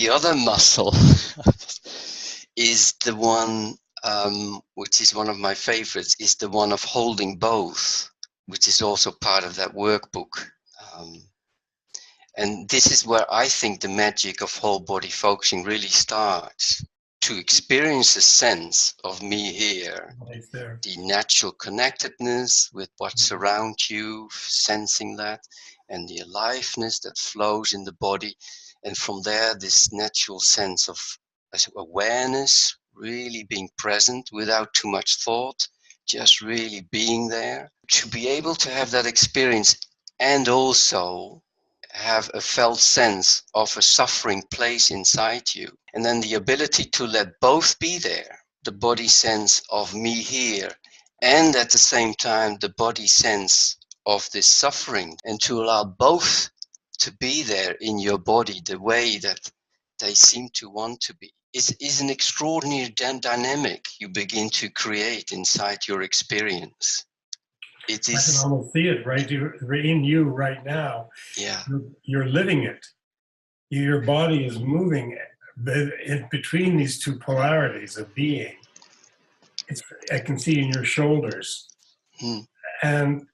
the other muscle is the one, which is one of my favorites, is the one of holding both, which is also part of that workbook. And this is where I think the magic of whole body focusing really starts. To experience a sense of me here, Right there. the natural connectedness with what's around you, sensing that, and the aliveness that flows in the body. And from there, this natural sense of awareness, really being present without too much thought, just really being there. To be able to have that experience and also have a felt sense of a suffering place inside you. And then the ability to let both be there, the body sense of me here, and at the same time, the body sense of this suffering, and to allow both to be there in your body the way that they seem to want to be, is an extraordinary dynamic you begin to create inside your experience. It is. I can almost see it right in you right now. Yeah. You're living it. Your body is moving in between these two polarities of being. I can see in your shoulders. And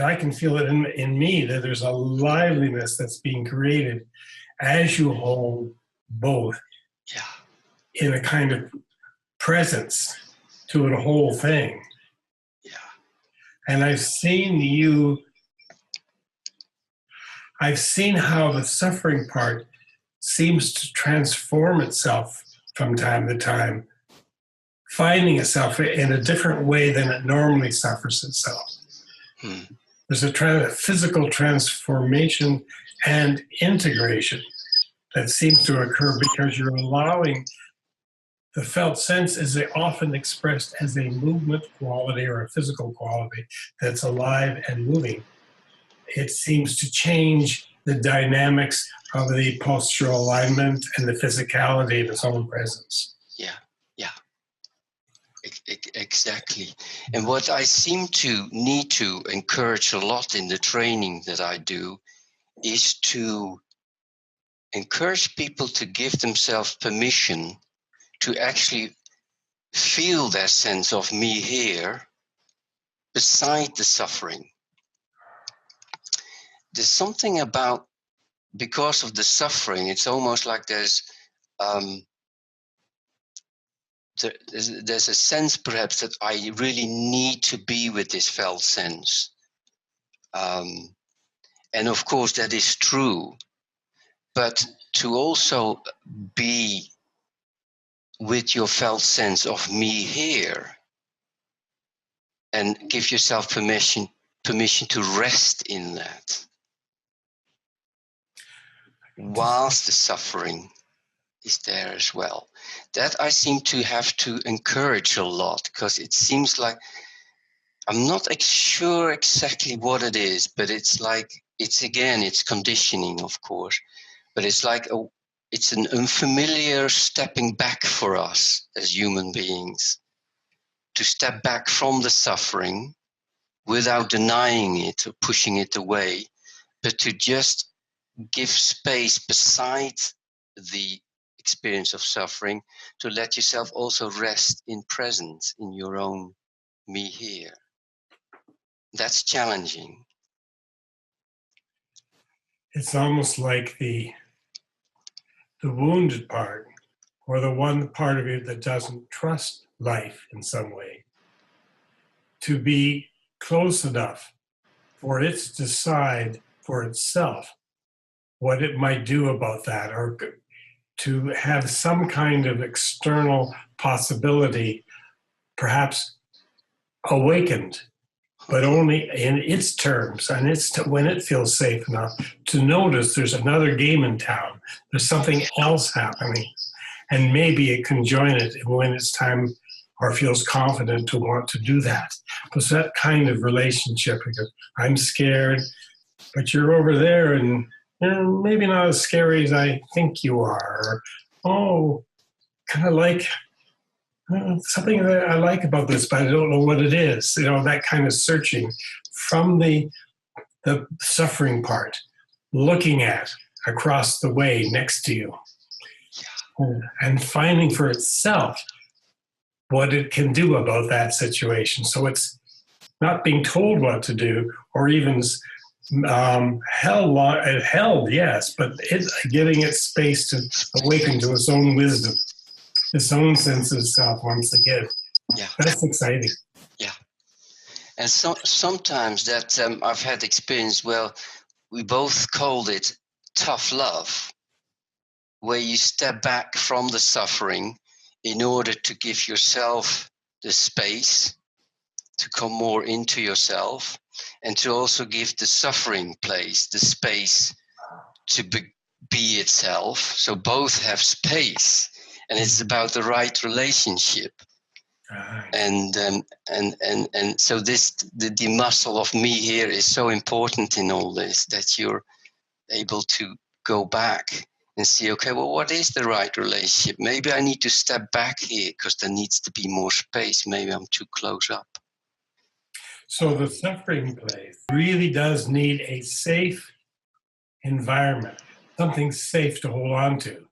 I can feel it in me that there's a liveliness that's being created as you hold both. Yeah. In a kind of presence to the whole thing. And I've seen how the suffering part seems to transform itself from time to time, finding itself in a different way than it normally suffers itself. There's a physical transformation and integration that seems to occur because you're allowing the felt sense is often expressed as a movement quality or a physical quality that's alive and moving. It seems to change the dynamics of the postural alignment and the physicality of its own presence. Yeah. Exactly. And what I seem to need to encourage a lot in the training that I do is to encourage people to give themselves permission to actually feel their sense of me here beside the suffering. There's something about, because of the suffering, it's almost like there's a sense perhaps that I really need to be with this felt sense. And of course that is true, but to also be with your felt sense of me here and give yourself permission to rest in that whilst the suffering is there as well. That I seem to have to encourage a lot, because it seems like I'm not sure exactly what it is, but it's like, it's conditioning, of course, but it's like it's an unfamiliar stepping back for us as human beings, to step back from the suffering without denying it or pushing it away, but to just give space beside the experience of suffering, to let yourself also rest in presence in your own me here. That's challenging. It's almost like the wounded part, or the one part of you that doesn't trust life in some way, to be close enough for it to decide for itself what it might do about that, or to have some kind of external possibility perhaps awakened, but only in its terms, and when it feels safe enough to notice there's another game in town, there's something else happening, and maybe it can join it when it's time or feels confident to want to do that. But that kind of relationship, because I'm scared, but you're over there and you're maybe not as scary as I think you are, or kind of like something that I like about this, but I don't know what it is. That kind of searching from the suffering part, looking at across the way next to you. and finding for itself what it can do about that situation. So it's not being told what to do, or even held, yes, but it's giving it space to awaken to its own wisdom, its own sense of self once again. Yeah. That's exciting. Yeah. And sometimes that I've had experience, well, we both called it tough love, where you step back from the suffering in order to give yourself the space to come more into yourself, and to also give the suffering place the space to be itself. So both have space, and it's about the right relationship. And so this the muscle of me here is so important in all this, that you're able to go back and see, okay, well, what is the right relationship? Maybe I need to step back here because there needs to be more space. Maybe I'm too close up. So the suffering place really does need a safe environment, something safe to hold on to,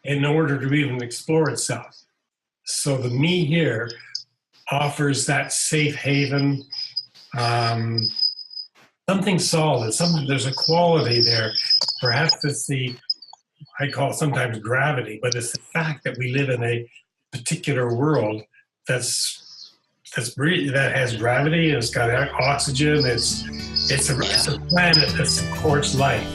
in order to even explore itself. So the me here offers that safe haven, something solid, there's a quality there. Perhaps it's I call it sometimes gravity, but it's the fact that we live in a particular world that has gravity, it's got oxygen, it's a planet that supports life,